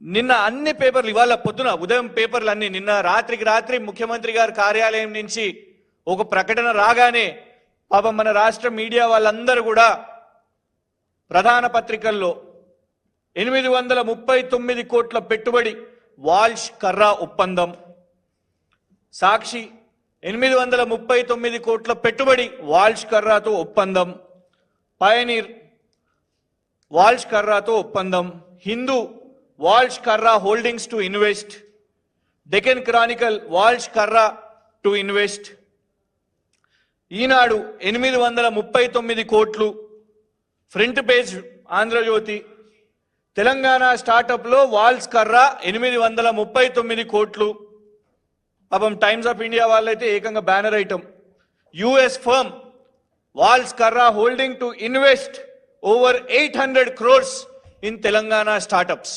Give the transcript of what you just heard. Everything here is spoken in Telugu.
నిన్న అన్ని పేపర్లు ఇవాళ పొద్దున ఉదయం పేపర్లు అన్ని నిన్న రాత్రికి రాత్రి ముఖ్యమంత్రి గారి కార్యాలయం నుంచి ఒక ప్రకటన రాగానే పాపం మన రాష్ట్ర మీడియా వాళ్ళందరూ కూడా ప్రధాన పత్రికల్లో 839 కోట్ల పెట్టుబడి వాల్ష్ కర్రా ఒప్పందం, సాక్షి 839 కోట్ల పెట్టుబడి వాల్ష్ కర్రాతో ఒప్పందం, పయనీర్ వాల్ష్ కర్రాతో ఒప్పందం, Hindu Walsh Karra holdings to invest, Deccan Chronicle Walsh Karra to invest, Eenadu 839 కోట్లు, front page Andhrajyothy, Telangana startup లో వాల్ష్ కర్రా 839 కోట్లు. పాపం టైమ్స్ ఆఫ్ ఇండియా వాళ్ళైతే ఏకంగా banner item, US firm Walsh Karra holding to invest over 800 crores in Telangana startups.